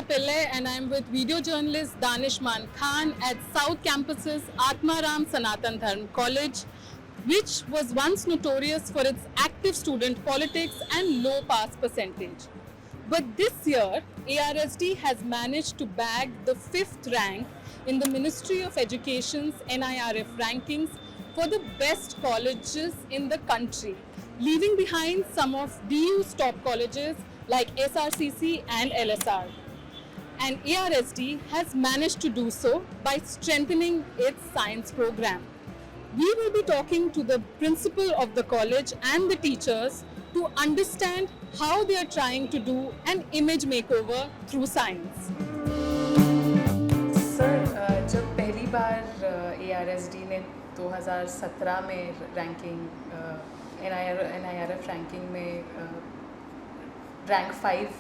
Pillai and I'm with video journalist Danishman Khan at South Campus's Atmaram Sanatan Dharm College, which was once notorious for its active student politics and low pass percentage. But this year, ARSD has managed to bag the 5th rank in the Ministry of Education's NIRF rankings for the best colleges in the country, leaving behind some of DU's top colleges like SRCC and LSR. And ARSD has managed to do so by strengthening its science program. We will be talking to the principal of the college and the teachers to understand how they are trying to do an image makeover through science. Sir, जब पहली बार ARSD ने 2017 में ranking NIRF ranking में rank 5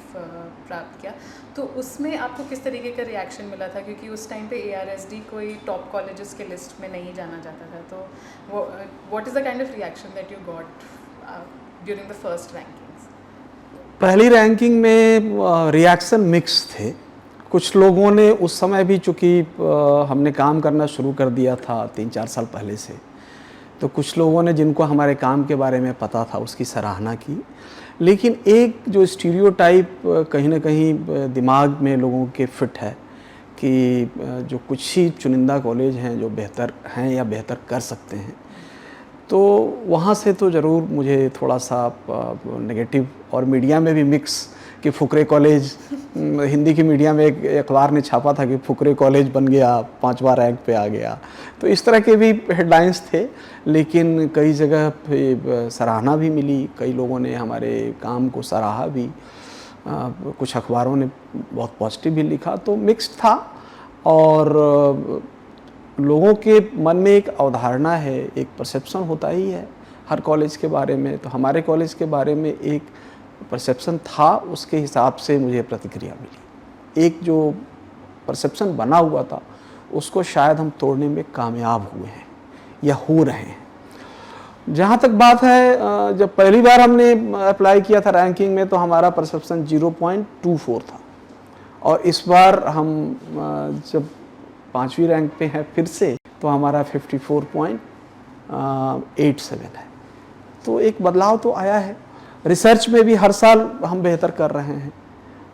प्राप्त किया, तो उसमें आपको किस तरीके का रिएक्शन मिला था? क्योंकि उस टाइम पे ARSD कोई टॉप कॉलेजेस के लिस्ट में नहीं जाना जाता था, तो what is the kind of reaction that you got during the first rankings? पहली रैंकिंग में रिएक्शन मिक्स थे। कुछ लोगों ने उस समय भी, चूँकि हमने काम करना शुरू कर दिया था 3-4 साल पहले से, तो कुछ लोगों ने, जिनको हमारे काम के बारे में पता था, उसकी सराहना की। लेकिन एक जो स्टीरियोटाइप कहीं ना कहीं दिमाग में लोगों के फिट है कि जो कुछ ही चुनिंदा कॉलेज हैं जो बेहतर हैं या बेहतर कर सकते हैं, तो वहाँ से तो ज़रूर मुझे थोड़ा सा नेगेटिव, और मीडिया में भी मिक्स कि फुकरे कॉलेज, हिंदी की मीडिया में एक अखबार ने छापा था कि फुकरे कॉलेज बन गया, 5वां रैंक पे आ गया, तो इस तरह के भी हेडलाइंस थे। लेकिन कई जगह पे सराहना भी मिली, कई लोगों ने हमारे काम को सराहा भी, कुछ अखबारों ने बहुत पॉजिटिव भी लिखा, तो मिक्स्ड था। और लोगों के मन में एक अवधारणा है, एक परसेप्शन होता ही है हर कॉलेज के बारे में, तो हमारे कॉलेज के बारे में एक परसेप्शन था, उसके हिसाब से मुझे प्रतिक्रिया मिली। एक जो परसेप्शन बना हुआ था उसको शायद हम तोड़ने में कामयाब हुए हैं या हो रहे हैं। जहाँ तक बात है, जब पहली बार हमने अप्लाई किया था रैंकिंग में, तो हमारा परसेप्शन 0.24 था, और इस बार हम जब 5वीं रैंक पे हैं फिर से, तो हमारा 54.87 है। तो एक बदलाव तो आया है। रिसर्च में भी हर साल हम बेहतर कर रहे हैं,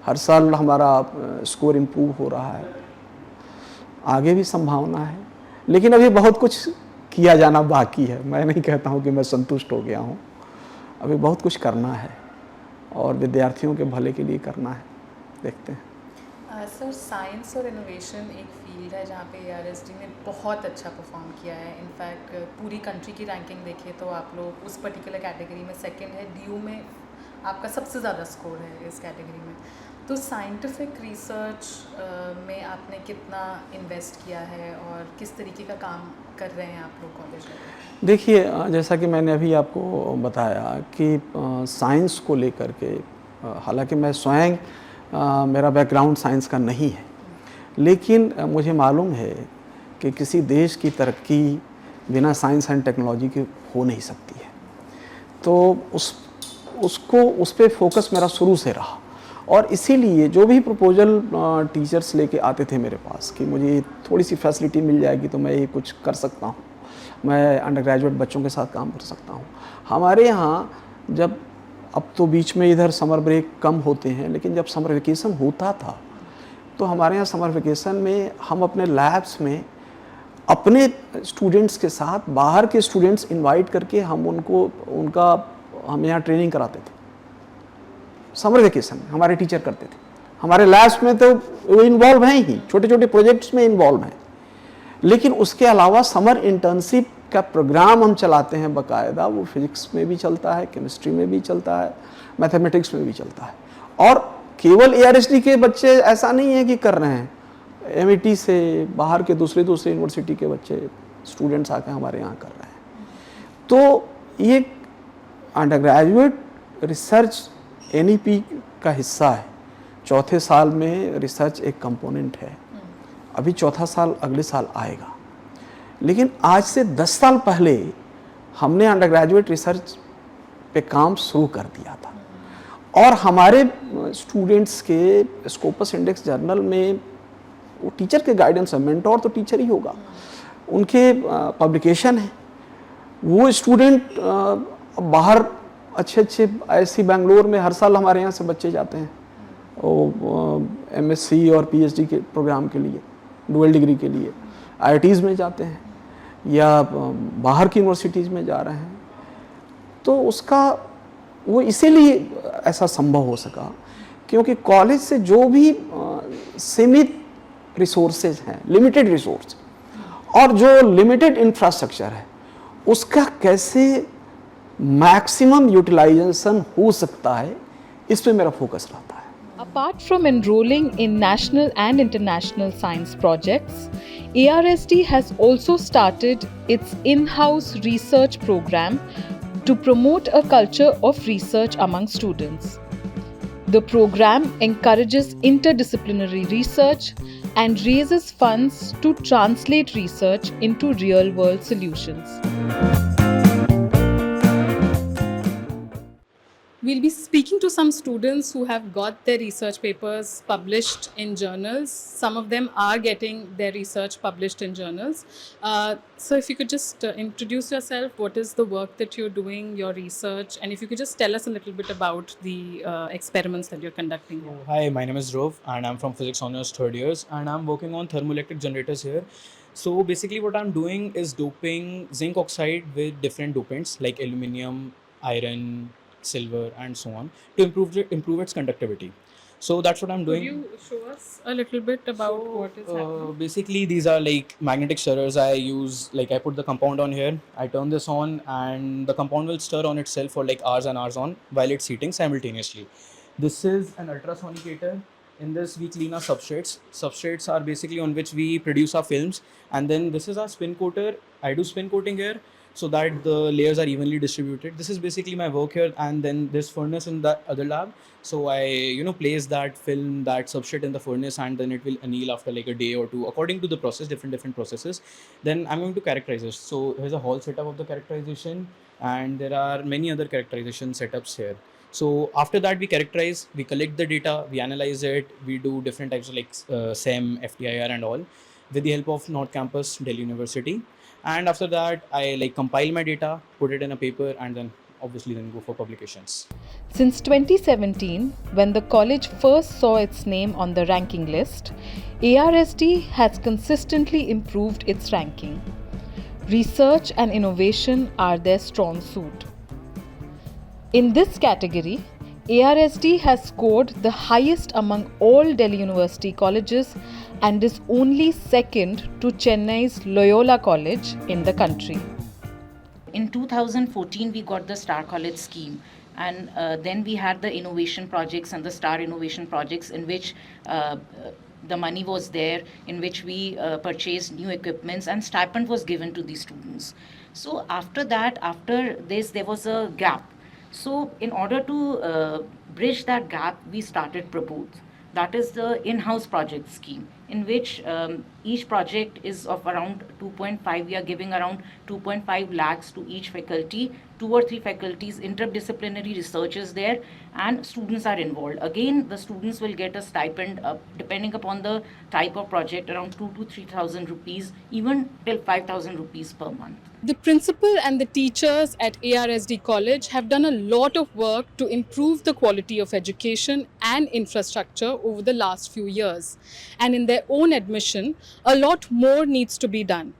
हर साल हमारा स्कोर इम्प्रूव हो रहा है, आगे भी संभावना है, लेकिन अभी बहुत कुछ किया जाना बाकी है। मैं नहीं कहता हूँ कि मैं संतुष्ट हो गया हूँ, अभी बहुत कुछ करना है और विद्यार्थियों के भले के लिए करना है। देखते हैं। सर, साइंस और इनोवेशन एक फील्ड है जहाँ पे ARSD ने बहुत अच्छा परफॉर्म किया है। इनफैक्ट पूरी कंट्री की रैंकिंग देखें तो आप लोग उस पर्टिकुलर कैटेगरी में सेकंड है, DU में आपका सबसे ज़्यादा स्कोर है इस कैटेगरी में। तो साइंटिफिक रिसर्च में आपने कितना इन्वेस्ट किया है और किस तरीके का काम कर रहे हैं आप लोग कॉलेज में? देखिए, जैसा कि मैंने अभी आपको बताया कि साइंस को लेकर के, हालांकि मैं स्वयं मेरा बैकग्राउंड साइंस का नहीं है, लेकिन मुझे मालूम है कि किसी देश की तरक्की बिना साइंस एंड टेक्नोलॉजी के हो नहीं सकती है। तो उस पे फोकस मेरा शुरू से रहा, और इसीलिए जो भी प्रपोजल टीचर्स लेके आते थे मेरे पास कि मुझे थोड़ी सी फैसिलिटी मिल जाएगी तो मैं ये कुछ कर सकता हूँ, मैं अंडर ग्रेजुएट बच्चों के साथ काम कर सकता हूँ। हमारे यहाँ जब, अब तो बीच में इधर समर ब्रेक कम होते हैं, लेकिन जब समर वेकेशन होता था तो हमारे यहाँ समर वेकेशन में हम अपने लैब्स में अपने स्टूडेंट्स के साथ बाहर के स्टूडेंट्स इनवाइट करके हम हम यहाँ ट्रेनिंग कराते थे। समर वेकेशन में हमारे टीचर करते थे, हमारे लैब्स में तो वो इन्वॉल्व हैं ही, छोटे छोटे प्रोजेक्ट्स में इन्वॉल्व हैं। लेकिन उसके अलावा समर इंटर्नशिप का प्रोग्राम हम चलाते हैं बाकायदा, वो फिजिक्स में भी चलता है, केमिस्ट्री में भी चलता है, मैथमेटिक्स में भी चलता है। और केवल ARSD के बच्चे ऐसा नहीं है कि कर रहे हैं, MIT से बाहर के दूसरे यूनिवर्सिटी के बच्चे, स्टूडेंट्स आकर हमारे यहाँ कर रहे हैं। तो ये अंडर ग्रेजुएट रिसर्च NEP का हिस्सा है। चौथे साल में रिसर्च एक कंपोनेंट है, अभी चौथा साल अगले साल आएगा। लेकिन आज से 10 साल पहले हमने अंडर ग्रेजुएट रिसर्च पे काम शुरू कर दिया था, और हमारे स्टूडेंट्स के स्कोपस इंडेक्स जर्नल में वो टीचर के गाइडेंस है, मेंटोर तो टीचर ही होगा, उनके पब्लिकेशन है। वो स्टूडेंट बाहर अच्छे अच्छे ऐसी बेंगलोर में हर साल हमारे यहाँ से बच्चे जाते हैं MSc और PhD के प्रोग्राम के लिए, डुअल डिग्री के लिए IITs में जाते हैं या बाहर की यूनिवर्सिटीज़ में जा रहे हैं। तो उसका वो इसीलिए ऐसा संभव हो सका क्योंकि कॉलेज से जो भी सीमित रिसोर्सेज हैं, लिमिटेड रिसोर्स और जो लिमिटेड इंफ्रास्ट्रक्चर है, उसका कैसे मैक्सिमम यूटिलाइजेशन हो सकता है, इस पे मेरा फोकस रहता है। Apart from enrolling in national and international science projects, ARSD has also started its in-house research program to promote a culture of research among students. The program encourages interdisciplinary research and raises funds to translate research into real-world solutions. We'll be speaking to some students who have got their research papers published in journals. Some of them are getting their research published in journals. So if you could just introduce yourself, what is the work that you're doing, your research, and if you could just tell us a little bit about the experiments that you're conducting here. Hi, my name is Dhruv and I'm from Physics Honors third years and I'm working on thermoelectric generators here. So basically what I'm doing is doping zinc oxide with different dopants like aluminium, iron, silver and so on to improve its conductivity. So that's what I'm doing. Could you show us a little bit about what is happening? Basically these are like magnetic stirrers. I use, like, I put the compound on here, I turn this on and the compound will stir on itself for like hours and hours on while it's heating simultaneously. This is an ultrasonicator. In this we clean our substrates. Substrates are basically on which we produce our films, and then this is our spin coater. I do spin coating here so that the layers are evenly distributed. This is basically my work here, and then this furnace in the other lab. So I place that film, that substrate in the furnace, and then it will anneal after like a day or two according to the process, different processes. Then I'm going to characterize this. So here's a whole setup of the characterization, and there are many other characterization setups here. So after that we characterize, we collect the data, we analyze it, we do different types of like SEM, FTIR and all with the help of North Campus, Delhi University. And after that I like compile my data, put it in a paper, and then obviously then go for publications. Since 2017, when the college first saw its name on the ranking list, ARSD has consistently improved its ranking. Research and innovation are their strong suit. In this category, ARSD has scored the highest among all Delhi University colleges and is only second to Chennai's Loyola College in the country. In 2014, we got the Star College scheme, and then we had the innovation projects and the Star Innovation projects, in which the money was there, in which we purchased new equipments, and stipend was given to the students. So after that, after this, there was a gap. So in order to bridge that gap, we started Prabodh. That is the in-house project scheme, in which each project is of around 2.5. We are giving around 2.5 lakhs to each faculty. 2 or 3 faculties, interdisciplinary research is there, and students are involved. Again, the students will get a stipend depending upon the type of project, around 2,000 to 3,000 rupees, even till 5,000 rupees per month. The principal and the teachers at ARSD College have done a lot of work to improve the quality of education and infrastructure over the last few years. And in their own admission, a lot more needs to be done.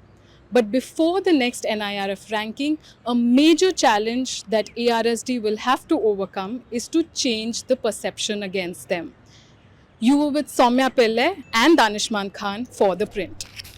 But before the next NIRF ranking, a major challenge that ARSD will have to overcome is to change the perception against them. You were with Soumya Pillai and Danishman Khan for The Print.